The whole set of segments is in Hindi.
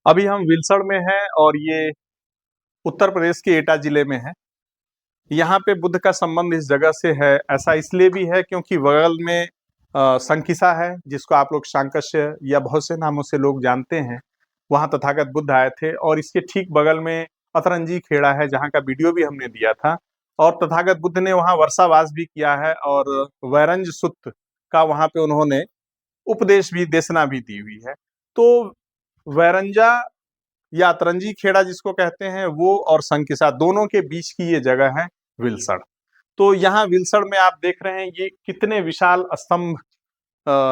अभी हम विल्सड़ में हैं और ये उत्तर प्रदेश के एटा जिले में है। यहाँ पे बुद्ध का संबंध इस जगह से है, ऐसा इसलिए भी है क्योंकि बगल में संकिसा है, जिसको आप लोग शांकस्य या बहुत से नामों से लोग जानते हैं। वहाँ तथागत बुद्ध आए थे और इसके ठीक बगल में अतरंजी खेड़ा है, जहाँ का वीडियो भी हमने दिया था। और तथागत बुद्ध ने वहाँ वर्षावास भी किया है और वैरंज सुत्त का वहाँ पे उन्होंने उपदेश भी, देशना भी दी हुई है। तो वैरंजा या अतरंजी खेड़ा जिसको कहते हैं वो, और संकिसा दोनों के बीच की ये जगह है विल्सड़। तो यहाँ विल्सड़ में आप देख रहे हैं ये कितने विशाल स्तंभ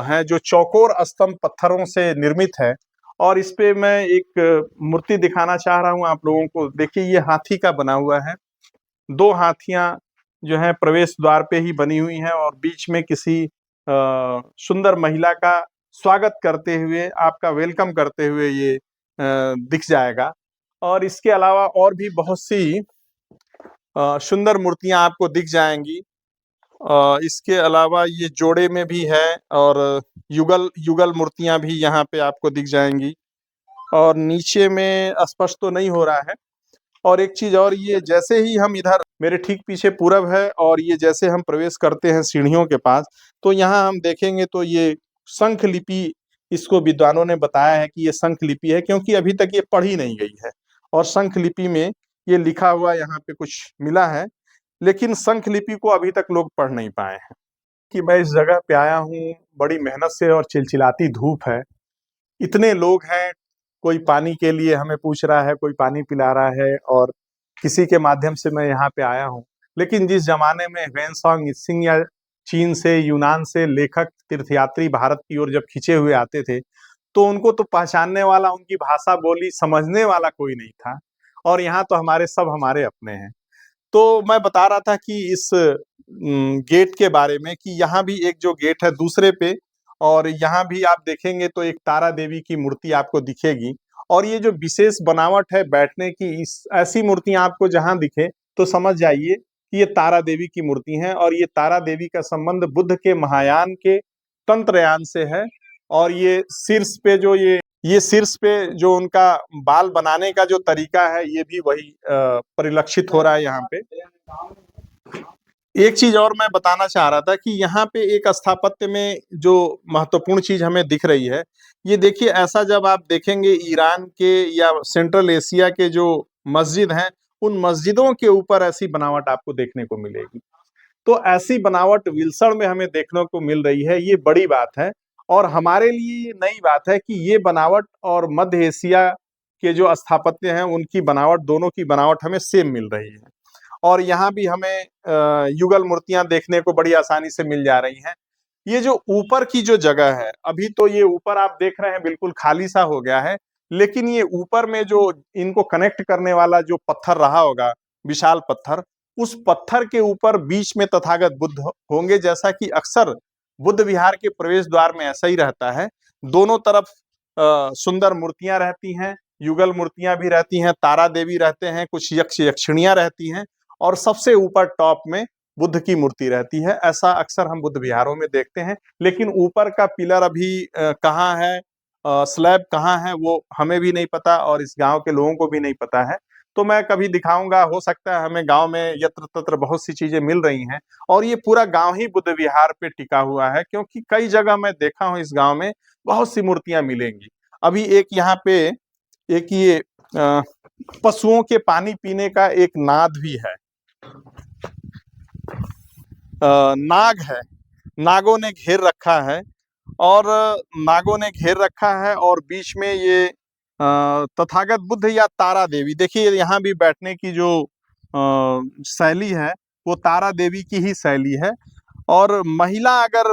हैं, जो चौकोर स्तंभ पत्थरों से निर्मित है। और इस पे मैं एक मूर्ति दिखाना चाह रहा हूँ आप लोगों को। देखिए, ये हाथी का बना हुआ है। दो हाथियां जो हैं प्रवेश द्वार पे ही बनी हुई हैं और बीच में किसी सुंदर महिला का स्वागत करते हुए, आपका वेलकम करते हुए ये दिख जाएगा। और इसके अलावा और भी बहुत सी सुंदर मूर्तियां आपको दिख जाएंगी। इसके अलावा ये जोड़े में भी है और युगल युगल मूर्तियां भी यहाँ पे आपको दिख जाएंगी। और नीचे में स्पष्ट तो नहीं हो रहा है। और एक चीज और, ये जैसे ही हम इधर, मेरे ठीक पीछे पूरब है, और ये जैसे हम प्रवेश करते हैं सीढ़ियों के पास, तो यहाँ हम देखेंगे तो ये शंख लिपि, इसको विद्वानों ने बताया है कि ये शंख लिपि है, क्योंकि अभी तक ये पढ़ी नहीं गई है। और शंख लिपि में ये लिखा हुआ यहाँ पे कुछ मिला है, लेकिन शंख लिपि को अभी तक लोग पढ़ नहीं पाए हैं। कि मैं इस जगह पे आया हूँ बड़ी मेहनत से, और चिलचिलाती धूप है, इतने लोग हैं, कोई पानी के लिए हमें पूछ रहा है, कोई पानी पिला रहा है, और किसी के माध्यम से मैं यहाँ पे आया हूँ। लेकिन जिस जमाने में ह्वेनसांग त्सिंग या चीन से, यूनान से लेखक तीर्थयात्री भारत की ओर जब खींचे हुए आते थे, तो उनको तो पहचानने वाला, उनकी भाषा बोली समझने वाला कोई नहीं था। और यहाँ तो हमारे सब हमारे अपने हैं। तो मैं बता रहा था कि इस गेट के बारे में, कि यहाँ भी एक जो गेट है दूसरे पे, और यहाँ भी आप देखेंगे तो एक तारा देवी की मूर्ति आपको दिखेगी। और ये जो विशेष बनावट है बैठने की, इस ऐसी मूर्तियां आपको जहां दिखे तो समझ जाइए कि ये तारा देवी की मूर्ति हैं। और ये तारा देवी का संबंध बुद्ध के महायान के तंत्रयान से है। और ये शीर्ष पे जो ये शीर्ष पे जो उनका बाल बनाने का जो तरीका है, ये भी वही परिलक्षित हो रहा है यहाँ पे। एक चीज और मैं बताना चाह रहा था कि यहाँ पे एक स्थापत्य में जो महत्वपूर्ण चीज हमें दिख रही है, ये देखिए, ऐसा जब आप देखेंगे ईरान के या सेंट्रल एशिया के जो मस्जिद हैं, उन मस्जिदों के ऊपर ऐसी बनावट आपको देखने को मिलेगी। तो ऐसी बनावट विल्सड़ में हमें देखने को मिल रही है, ये बड़ी बात है। और हमारे लिए ये नई बात है कि ये बनावट और मध्य एशिया के जो स्थापत्य हैं, उनकी बनावट, दोनों की बनावट हमें सेम मिल रही है। और यहाँ भी हमें युगल मूर्तियां देखने को बड़ी आसानी से मिल जा रही हैं। ये जो ऊपर की जो जगह है, अभी तो ये ऊपर आप देख रहे हैं बिल्कुल खाली सा हो गया है, लेकिन ये ऊपर में जो इनको कनेक्ट करने वाला जो पत्थर रहा होगा, विशाल पत्थर, उस पत्थर के ऊपर बीच में तथागत बुद्ध होंगे, जैसा कि अक्सर बुद्ध विहार के प्रवेश द्वार में ऐसा ही रहता है। दोनों तरफ सुंदर मूर्तियां रहती हैं, युगल मूर्तियां भी रहती हैं, तारा देवी रहते हैं, कुछ यक्ष यक्षिणियां रहती हैं, और सबसे ऊपर टॉप में बुद्ध की मूर्ति रहती है। ऐसा अक्सर हम बुद्ध विहारों में देखते हैं। लेकिन ऊपर का पिलर अभी कहाँ है, स्लैब कहाँ है, वो हमें भी नहीं पता और इस गांव के लोगों को भी नहीं पता है। तो मैं कभी दिखाऊंगा, हो सकता है हमें गांव में यत्र तत्र बहुत सी चीजें मिल रही हैं। और ये पूरा गांव ही बुद्ध विहार पे टिका हुआ है, क्योंकि कई जगह मैं देखा हूँ इस गांव में बहुत सी मूर्तियां मिलेंगी। अभी एक यहाँ पे एक ये पशुओं के पानी पीने का एक नाद भी है। नाग है, नागों ने घेर रखा है, और नागों ने घेर रखा है, और बीच में ये तथागत बुद्ध या तारा देवी, देखिए यहाँ भी बैठने की जो शैली है, वो तारा देवी की ही शैली है। और महिला अगर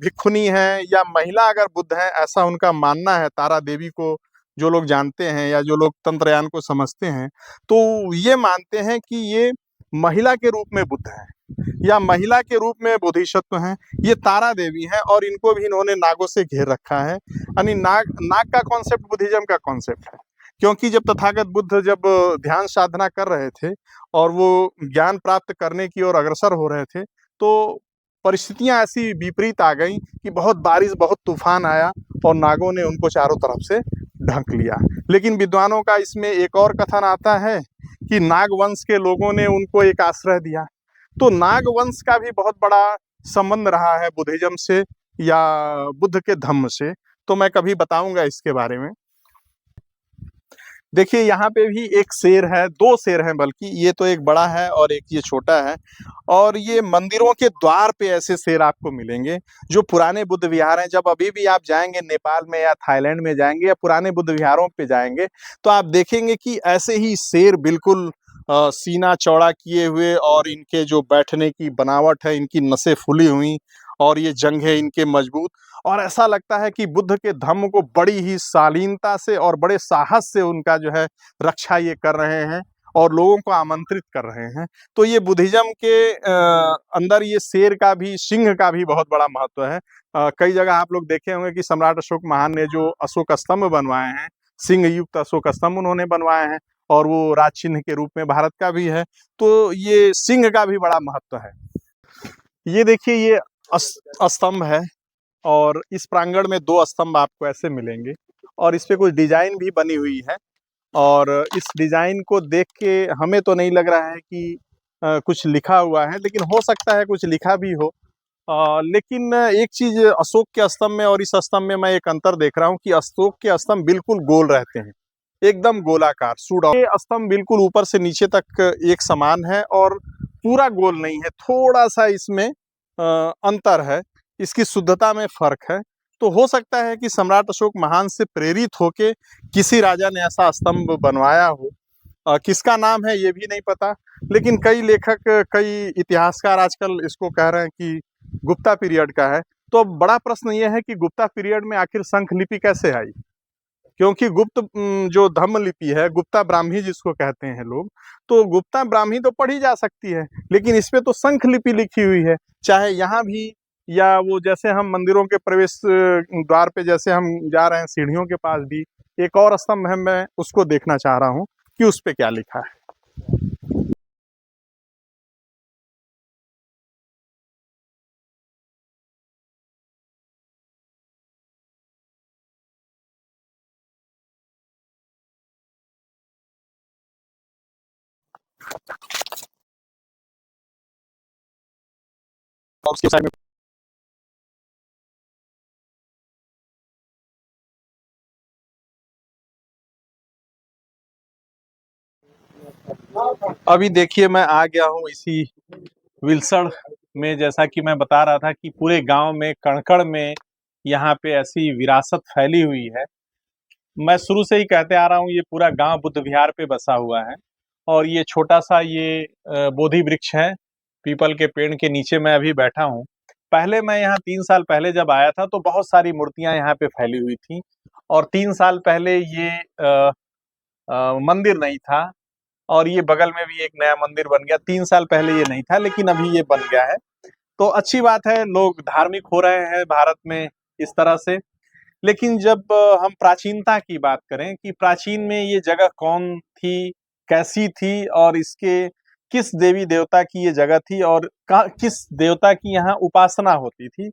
भिक्षुनी है या महिला अगर बुद्ध है, ऐसा उनका मानना है। तारा देवी को जो लोग जानते हैं या जो लोग तंत्रयान को समझते हैं, तो ये मानते हैं कि ये महिला के रूप में बुद्ध है या महिला के रूप में बोधिसत्व हैं। ये तारा देवी हैं, और इनको भी इन्होंने नागों से घेर रखा है। यानी नाग नाग का कॉन्सेप्ट बुद्धिज्म का कॉन्सेप्ट है। क्योंकि जब तथागत बुद्ध जब ध्यान साधना कर रहे थे और वो ज्ञान प्राप्त करने की ओर अग्रसर हो रहे थे, तो परिस्थितियां ऐसी विपरीत आ गई कि बहुत बारिश, बहुत तूफान आया, और नागों ने उनको चारों तरफ से ढक लिया। लेकिन विद्वानों का इसमें एक और कथन आता है कि नागवंश के लोगों ने उनको एक आश्रय दिया। तो नागवंश का भी बहुत बड़ा संबंध रहा है बुद्धिज्म से या बुद्ध के धम्म से, तो मैं कभी बताऊंगा इसके बारे में। देखिए यहाँ पे भी एक शेर है, दो शेर हैं बल्कि, ये तो एक बड़ा है और एक ये छोटा है। और ये मंदिरों के द्वार पे ऐसे शेर आपको मिलेंगे जो पुराने बुद्ध विहार हैं। जब अभी भी आप जाएंगे नेपाल में या थाईलैंड में जाएंगे या पुराने बुद्ध विहारों पे जाएंगे तो आप देखेंगे कि ऐसे ही शेर बिल्कुल सीना चौड़ा किए हुए, और इनके जो बैठने की बनावट है, इनकी नसें फूली हुई और ये जंघें इनके मजबूत, और ऐसा लगता है कि बुद्ध के धम्म को बड़ी ही शालीनता से और बड़े साहस से उनका जो है रक्षा ये कर रहे हैं और लोगों को आमंत्रित कर रहे हैं। तो ये बुद्धिज्म के अंदर ये शेर का भी, सिंह का भी बहुत बड़ा महत्व है। कई जगह आप लोग देखे होंगे कि सम्राट अशोक महान ने जो अशोक स्तंभ बनवाए हैं, सिंह युक्त अशोक स्तंभ उन्होंने बनवाए हैं, और वो राज चिन्ह के रूप में भारत का भी है। तो ये सिंह का भी बड़ा महत्व है। ये देखिए, ये स्तंभ है और इस प्रांगण में दो स्तंभ आपको ऐसे मिलेंगे और इस पे कुछ डिजाइन भी बनी हुई है। और इस डिजाइन को देख के हमें तो नहीं लग रहा है कि कुछ लिखा हुआ है, लेकिन हो सकता है कुछ लिखा भी हो। लेकिन एक चीज अशोक के स्तंभ में और इस स्तंभ में मैं एक अंतर देख रहा हूँ कि अशोक के स्तंभ बिल्कुल गोल रहते हैं, एकदम गोलाकार सूड। ये स्तंभ बिल्कुल ऊपर से नीचे तक एक समान है और पूरा गोल नहीं है, थोड़ा सा इसमें अंतर है, इसकी शुद्धता में फर्क है। तो हो सकता है कि सम्राट अशोक महान से प्रेरित होके किसी राजा ने ऐसा स्तंभ बनवाया हो। किसका नाम है ये भी नहीं पता, लेकिन कई लेखक, कई इतिहासकार आजकल इसको कह रहे हैं कि गुप्ता पीरियड का है। तो अब बड़ा प्रश्न ये है कि गुप्ता पीरियड में आखिर शंख लिपि कैसे आई, क्योंकि गुप्त जो धम्म लिपि है, गुप्ता ब्राह्मी जिसको कहते हैं लोग, तो गुप्ता ब्राह्मी तो पढ़ी जा सकती है, लेकिन इसपे तो शंख लिपि लिखी हुई है। चाहे यहाँ भी या वो जैसे हम मंदिरों के प्रवेश द्वार पे जैसे हम जा रहे हैं सीढ़ियों के पास भी एक और स्तंभ है, मैं उसको देखना चाह रहा हूँ कि उस पे क्या लिखा है। और उसके साइड में अभी देखिए मैं आ गया हूँ इसी विल्सण में। जैसा कि मैं बता रहा था कि पूरे गांव में, कण-कण में यहाँ पे ऐसी विरासत फैली हुई है। मैं शुरू से ही कहते आ रहा हूँ, ये पूरा गांव बुद्ध विहार पे बसा हुआ है। और ये छोटा सा ये बोधि वृक्ष है, पीपल के पेड़ के नीचे मैं अभी बैठा हूँ। पहले मैं यहाँ 3 साल पहले जब आया था तो बहुत सारी मूर्तियां यहाँ पे फैली हुई थी, और 3 साल पहले ये मंदिर नहीं था, और ये बगल में भी एक नया मंदिर बन गया। 3 साल पहले ये नहीं था, लेकिन अभी ये बन गया है। तो अच्छी बात है, लोग धार्मिक हो रहे हैं भारत में इस तरह से। लेकिन जब हम प्राचीनता की बात करें कि प्राचीन में ये जगह कौन थी, कैसी थी, और इसके किस देवी देवता की ये जगह थी, और किस देवता की यहाँ उपासना होती थी,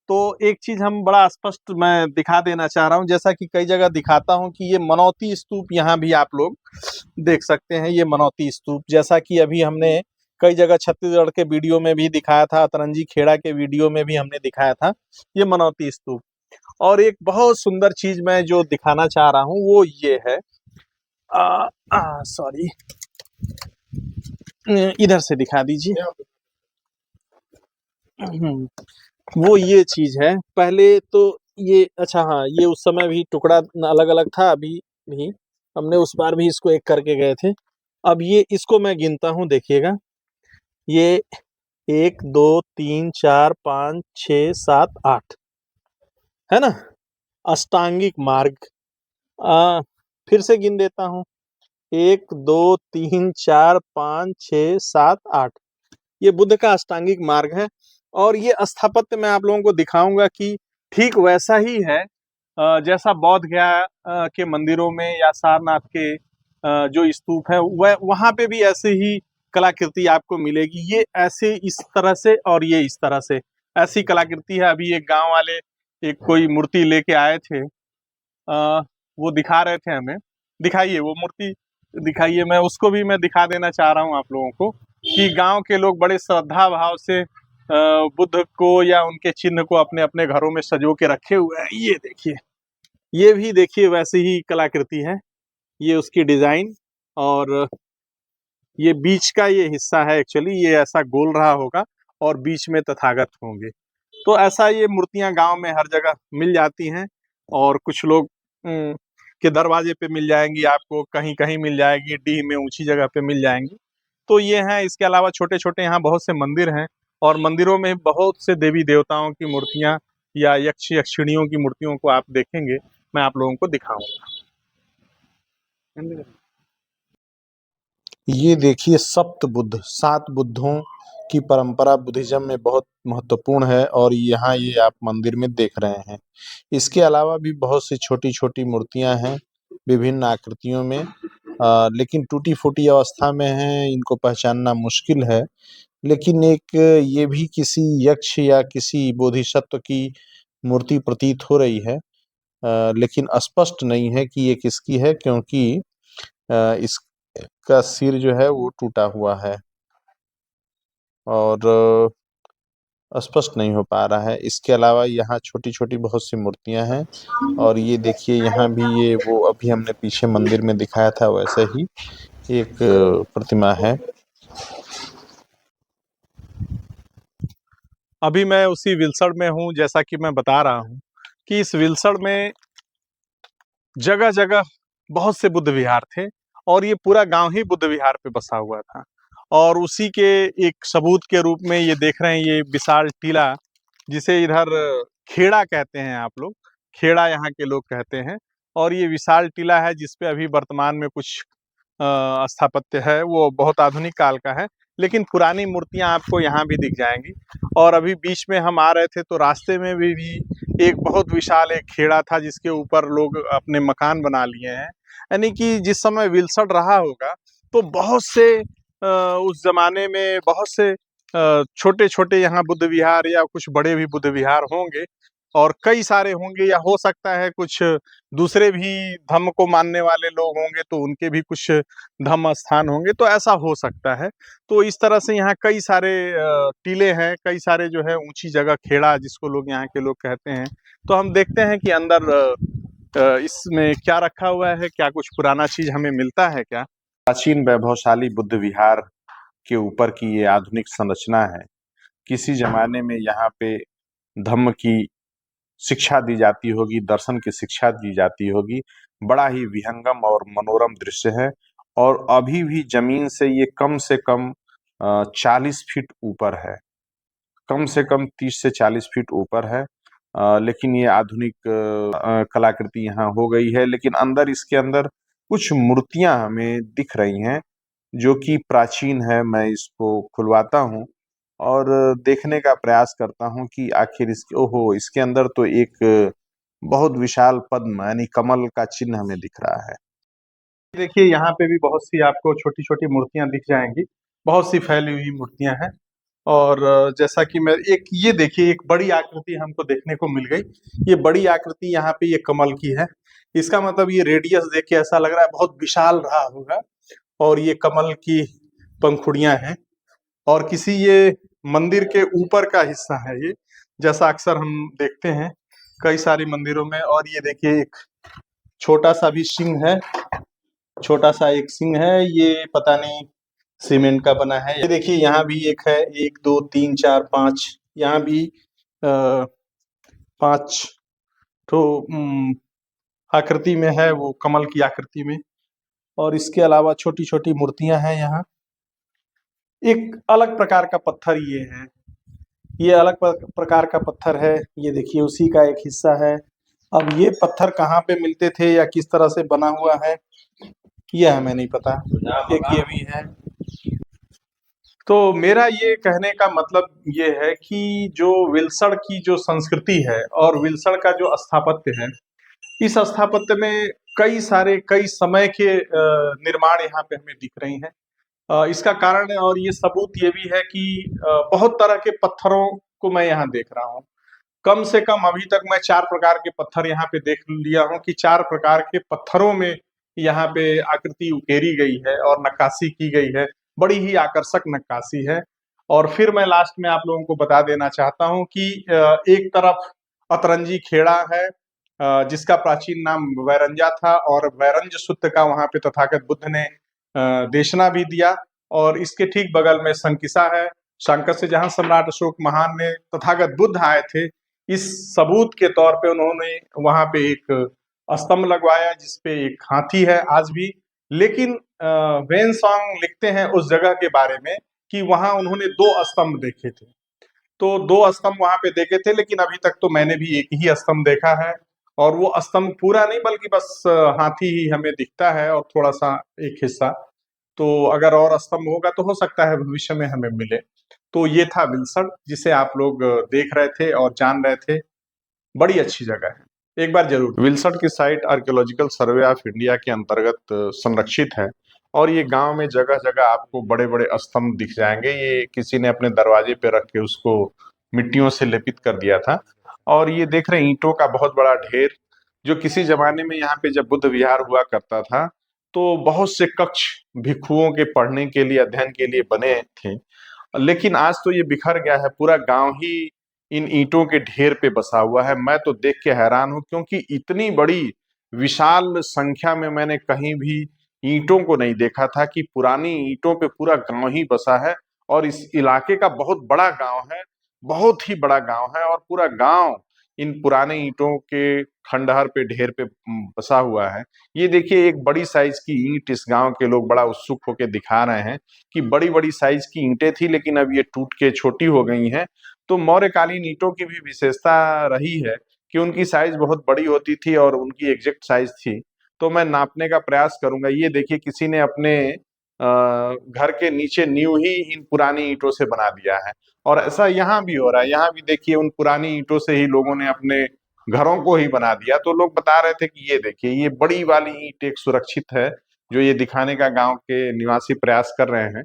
तो एक चीज हम बड़ा स्पष्ट मैं दिखा देना चाह रहा हूँ, जैसा कि कई जगह दिखाता हूँ कि ये मनौती स्तूप यहाँ भी आप लोग देख सकते हैं। ये मनौती स्तूप, जैसा कि अभी हमने कई जगह छत्तीसगढ़ के वीडियो में भी दिखाया था, अतरंजी खेड़ा के वीडियो में भी हमने दिखाया था ये मनौती स्तूप। और एक बहुत सुंदर चीज मैं जो दिखाना चाह रहा हूँ वो ये है, सॉरी, इधर से दिखा दीजिए। वो ये चीज है, पहले तो ये, अच्छा हाँ, ये उस समय भी टुकड़ा अलग अलग था, अभी भी हमने उस बार भी इसको एक करके गए थे। अब ये, इसको मैं गिनता हूँ, देखिएगा, ये 1 2 3 4 5 6 7 8 है ना, अष्टांगिक मार्ग। फिर से गिन देता हूँ, 1 2 3 4 5 6 7 8, ये बुद्ध का अष्टांगिक मार्ग है। और ये स्थापत्य मैं आप लोगों को दिखाऊंगा कि ठीक वैसा ही है जैसा बौद्ध गया के मंदिरों में या सारनाथ के जो स्तूप है वह, वहां पे भी ऐसे ही कलाकृति आपको मिलेगी। ये ऐसे इस तरह से और ये इस तरह से ऐसी कलाकृति है। अभी एक गांव वाले एक कोई मूर्ति लेके आए थे, वो दिखा रहे थे हमें। दिखाइए वो मूर्ति, दिखाइए। मैं दिखा देना चाह रहा हूँ आप लोगों को कि गांव के लोग बड़े श्रद्धा भाव से बुद्ध को या उनके चिन्ह को अपने अपने घरों में सजो के रखे हुए हैं। ये देखिए, ये भी देखिए वैसे ही कलाकृति है, ये उसकी डिजाइन। और ये बीच का ये हिस्सा है, एक्चुअली ये ऐसा गोल रहा होगा और बीच में तथागत होंगे। तो ऐसा ये मूर्तियां गांव में हर जगह मिल जाती हैं। और कुछ लोग के दरवाजे पे मिल जाएंगी आपको, कहीं कहीं मिल जाएगी, डीह में ऊंची जगह पे मिल जाएंगी। तो ये हैं। इसके अलावा छोटे छोटे यहाँ बहुत से मंदिर हैं, और मंदिरों में बहुत से देवी देवताओं की मूर्तियां या यक्ष यक्षिणियों की मूर्तियों को आप देखेंगे। मैं आप लोगों को दिखाऊंगा। ये देखिए सप्त बुद्ध, 7 बुद्धों की परंपरा बुद्धिज्म में बहुत महत्वपूर्ण है और यहाँ ये आप मंदिर में देख रहे हैं। इसके अलावा भी बहुत सी छोटी-छोटी मूर्तियाँ हैं विभिन्न आकृतियों में, लेकिन टूटी-फूटी अवस्था में हैं, इनको पहचानना मुश्किल है। लेकिन एक ये भी किसी यक्ष या किसी बोधिसत्व की मूर्ति प्रतीत हो रही है, लेकिन स्पष्ट नहीं है कि ये किसकी है, क्योंकि इसका सिर जो है वो टूटा हुआ है और स्पष्ट नहीं हो पा रहा है। इसके अलावा यहाँ छोटी-छोटी बहुत सी मूर्तियाँ हैं और ये देखिए यहाँ भी ये वो अभी हमने पीछे मंदिर में दिखाया था वैसा ही एक प्रतिमा है। अभी मैं उसी विल्सड़ में हूँ, जैसा कि मैं बता रहा हूँ कि इस विल्सड़ में जगह जगह बहुत से बुद्ध विहार थे, और ये पूरा गांव ही बुद्ध विहार पे बसा हुआ था। और उसी के एक सबूत के रूप में ये देख रहे हैं, ये विशाल टीला, जिसे इधर खेड़ा कहते हैं आप लोग, खेड़ा यहाँ के लोग कहते हैं। और ये विशाल टीला है जिसपे अभी वर्तमान में कुछ स्थापत्य है, वो बहुत आधुनिक काल का है, लेकिन पुरानी मूर्तियां आपको यहाँ भी दिख जाएंगी। और अभी बीच में हम आ रहे थे तो रास्ते में भी एक बहुत विशाल एक खेड़ा था, जिसके ऊपर लोग अपने मकान बना लिए हैं। यानी कि जिस समय विल्सण रहा होगा तो बहुत से उस जमाने में बहुत से छोटे छोटे यहाँ बुद्ध विहार या कुछ बड़े भी बुद्ध विहार होंगे, और कई सारे होंगे, या हो सकता है कुछ दूसरे भी धर्म को मानने वाले लोग होंगे तो उनके भी कुछ धर्म स्थान होंगे, तो ऐसा हो सकता है। तो इस तरह से यहाँ कई सारे टीले हैं, कई सारे जो है ऊंची जगह, खेड़ा जिसको लोग यहाँ के लोग कहते हैं। तो हम देखते हैं कि अंदर इसमें क्या रखा हुआ है, क्या कुछ पुराना चीज हमें मिलता है क्या। प्राचीन वैभवशाली बुद्ध विहार के ऊपर की ये आधुनिक संरचना है। किसी जमाने में यहाँ पे धम्म की शिक्षा दी जाती होगी, दर्शन की शिक्षा दी जाती होगी। बड़ा ही विहंगम और मनोरम दृश्य है और अभी भी जमीन से कम 40 फीट ऊपर है। कम से कम 30 से 40 फीट ऊपर है। लेकिन ये आधुनिक कलाकृति यहाँ हो गई है, लेकिन अंदर इसके अंदर कुछ मूर्तियां हमें दिख रही हैं जो कि प्राचीन है। मैं इसको खुलवाता हूँ और देखने का प्रयास करता हूँ कि आखिर इसके, ओहो, इसके अंदर तो एक बहुत विशाल पद्म यानी कमल का चिन्ह हमें दिख रहा है। देखिए यहाँ पे भी बहुत सी आपको छोटी छोटी मूर्तियां दिख जाएंगी, बहुत सी फैली हुई मूर्तियां हैं। और जैसा कि मैं एक, ये देखिए एक बड़ी आकृति हमको देखने को मिल गई। ये बड़ी आकृति यहाँ पे ये कमल की है। इसका मतलब ये रेडियस देख के ऐसा लग रहा है बहुत विशाल रहा होगा। और ये कमल की पंखुड़ियां हैं, और किसी ये मंदिर के ऊपर का हिस्सा है ये, जैसा अक्सर हम देखते हैं कई सारे मंदिरों में। और ये देखिए एक छोटा सा भी सिंह है, छोटा सा एक सिंह है, ये पता नहीं सीमेंट का बना है। ये देखिए यहाँ भी एक है, 1 2 3 4 5, यहाँ भी 5 तो आकृति में है, वो कमल की आकृति में। और इसके अलावा छोटी छोटी मूर्तियां हैं यहाँ। एक अलग प्रकार का पत्थर ये है, ये अलग प्रकार का पत्थर है। ये देखिए उसी का एक हिस्सा है। अब ये पत्थर कहाँ पे मिलते थे या किस तरह से बना हुआ है, ये हमें नहीं पता। एक ये भी है। तो मेरा ये कहने का मतलब ये है कि जो विल्सण की जो संस्कृति है और विल्सण का जो स्थापत्य है, इस स्थापत्य में कई सारे कई समय के निर्माण यहाँ पे हमें दिख रही हैं। इसका कारण और ये सबूत ये भी है कि बहुत तरह के पत्थरों को मैं यहाँ देख रहा हूँ। कम से कम अभी तक मैं 4 प्रकार के पत्थर यहाँ पे देख लिया हूँ कि 4 प्रकार के पत्थरों में यहाँ पे आकृति उकेरी गई है और नक्काशी की गई है। बड़ी ही आकर्षक नक्काशी है। और फिर मैं लास्ट में आप लोगों को बता देना चाहता हूँ कि एक तरफ अतरंजी खेड़ा है, जिसका प्राचीन नाम वैरंजा था, और वैरंज सूक्त का वहाँ पे तथागत बुद्ध ने देशना भी दिया। और इसके ठीक बगल में संकिसा है, संकट से जहाँ सम्राट अशोक महान ने तथागत बुद्ध आए थे, इस सबूत के तौर पे उन्होंने वहां पे एक स्तंभ लगवाया जिसपे एक हाथी है आज भी। लेकिन वेन सॉन्ग लिखते हैं उस जगह के बारे में कि वहां उन्होंने 2 स्तंभ देखे थे। तो 2 स्तंभ वहां पे देखे थे, लेकिन अभी तक तो मैंने भी एक ही स्तंभ देखा है, और वो स्तंभ पूरा नहीं बल्कि बस हाथी ही हमें दिखता है और थोड़ा सा एक हिस्सा। तो अगर और स्तंभ होगा तो हो सकता है भविष्य में हमें मिले। तो ये था विल्सन, जिसे आप लोग देख रहे थे और जान रहे थे। बड़ी अच्छी जगह है, एक बार जरूर। विल्सन की site archaeological survey of India के अंतर्गत संरक्षित है, और ये गांव में जगह जगह आपको बड़े बड़े स्तंभ दिख जाएंगे। ये किसी ने अपने दरवाजे पे रख के उसको मिट्टियों से लेपित कर दिया था। और ये देख रहे हैं ईंटों का बहुत बड़ा ढेर, जो किसी जमाने में यहाँ पे जब बुद्ध विहार हुआ करता था तो बहुत से कक्ष भिक्षुओं के पढ़ने के लिए, अध्ययन के लिए बने थे। लेकिन आज तो ये बिखर गया है, पूरा गांव ही इन ईंटों के ढेर पे बसा हुआ है। मैं तो देख के हैरान हूं, क्योंकि इतनी बड़ी विशाल संख्या में मैंने कहीं भी ईंटों को नहीं देखा था कि पुरानी ईंटों पे पूरा गांव ही बसा है। और इस इलाके का बहुत बड़ा गांव है, बहुत ही बड़ा गांव है, और पूरा गांव इन पुराने ईंटों के खंडहर पे, ढेर पे बसा हुआ है। ये देखिए, एक बड़ी साइज की ईंट इस गांव के लोग बड़ा उत्सुक होकर दिखा रहे हैं कि बड़ी बड़ी साइज की ईंटें थी, लेकिन अब ये टूट के छोटी हो गई हैं। तो मौर्यकालीन ईंटों की भी विशेषता रही है कि उनकी साइज बहुत बड़ी होती थी और उनकी एग्जैक्ट साइज थी। तो मैं नापने का प्रयास करूंगा। ये देखिए, किसी ने अपने घर के नीचे नींव ही इन पुरानी ईंटों से बना दिया है। और ऐसा यहाँ भी हो रहा है। यहाँ भी देखिए, उन पुरानी ईंटों से ही लोगों ने अपने घरों को ही बना दिया। तो लोग बता रहे थे कि ये देखिए, ये बड़ी वाली ईंट एक सुरक्षित है, जो ये दिखाने का गांव के निवासी प्रयास कर रहे हैं।